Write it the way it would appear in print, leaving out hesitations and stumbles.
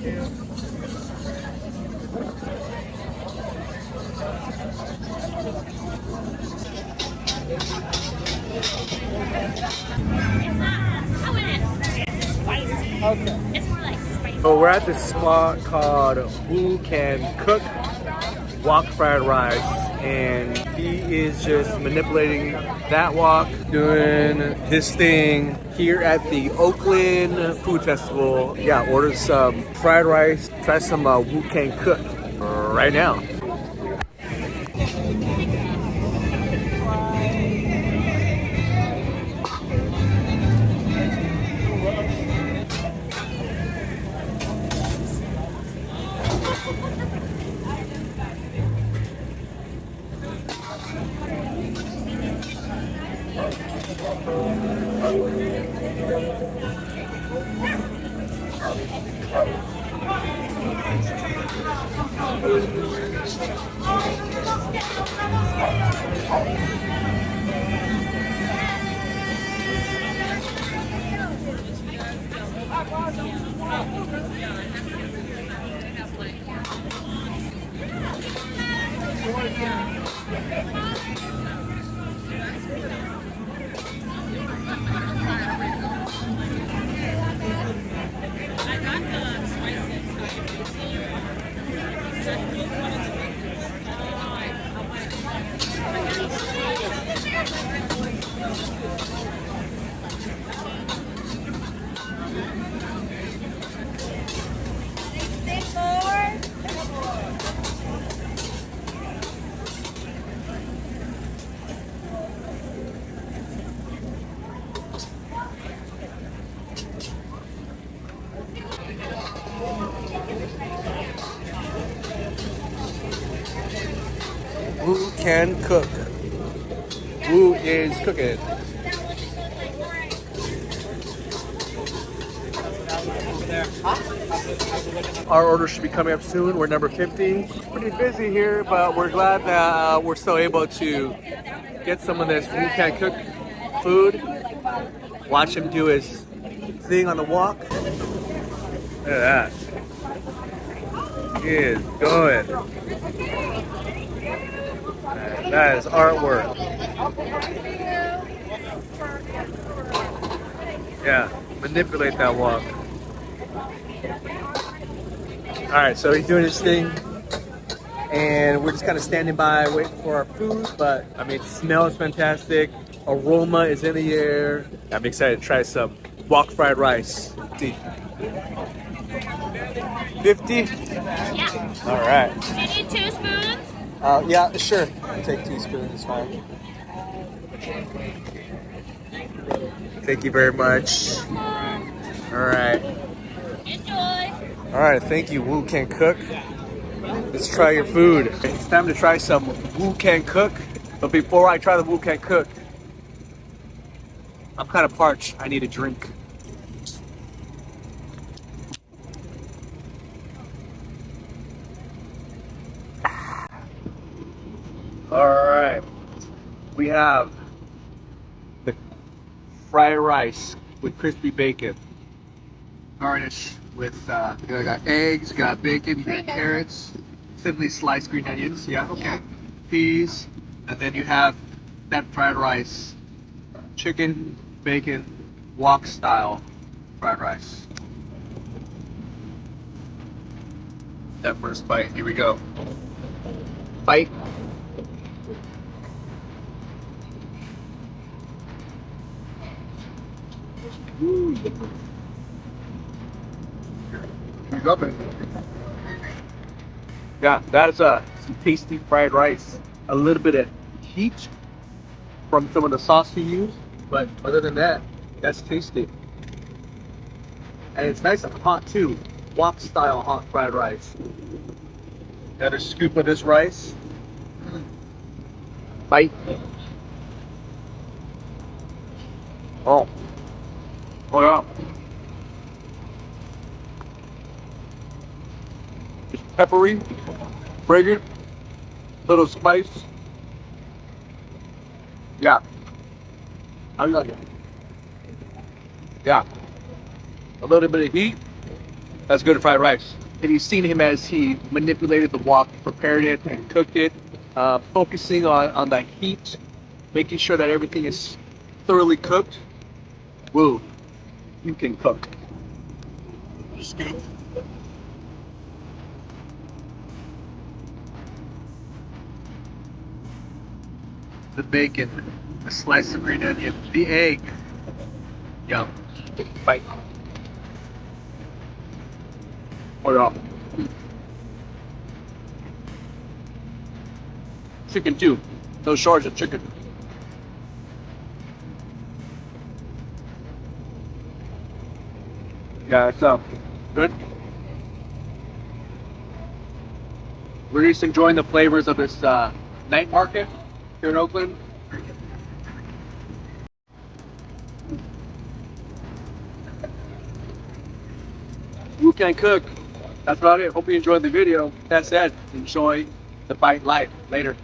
Okay. It's more like spicy. So we're at this spot called Who Can Cook Wok Fried Rice, and he is just manipulating that wok, doing his thing here at the Oakland Food Festival. Yeah, order some fried rice, try some Who Can Cook right now. Who can cook? Who is cooking? Our order should be coming up soon. We're number 50. Pretty busy here, but we're glad that we're still able to get some of this Who Can Cook food. Watch him do his thing on the wok. Look at that. He is going. That is artwork. Yeah, manipulate that wok. Alright, so he's doing his thing, and we're just kind of standing by waiting for our food, but I mean, it smells fantastic. Aroma is in the air. I'm excited to try some wok fried rice. 50? Yeah. Alright. Do you need 2 spoons? Yeah, sure. I'll take 2 spoons, it's fine. Thank you very much. Alright. Enjoy. Alright, thank you, Who Can Cook. Let's try your food. It's time to try some Who Can Cook. But before I try the Who Can Cook, I'm kind of parched. I need a drink. Alright. We have the fried rice with crispy bacon. Garnish with, you got eggs, you got bacon, you got carrots, simply sliced green onions, yeah, okay. Peas, and then you have that fried rice. Chicken, bacon, wok style fried rice. That first bite, here we go. Bite. He's up it. Yeah, that is some tasty fried rice. A little bit of heat from some of the sauce you use, but other than that, that's tasty. And it's nice and hot too. Wok style hot fried rice. Got a scoop of this rice. Bite. Oh. Oh yeah. It's peppery, fragrant, little spice. Yeah. I like it. Yeah. A little bit of heat. That's good fried rice. And you've seen him as he manipulated the wok, prepared it, and cooked it, focusing on the heat, making sure that everything is thoroughly cooked. Woo, you can cook. Scoop. The bacon, the slice of green onion, the egg. Yum. Bite. Pour it off. Chicken too. Those shorts of chicken. Yeah, it's good. We're just enjoying the flavors of this night market here in Oakland. You can cook. That's about it. Hope you enjoyed the video. That said, enjoy the bite life. Later.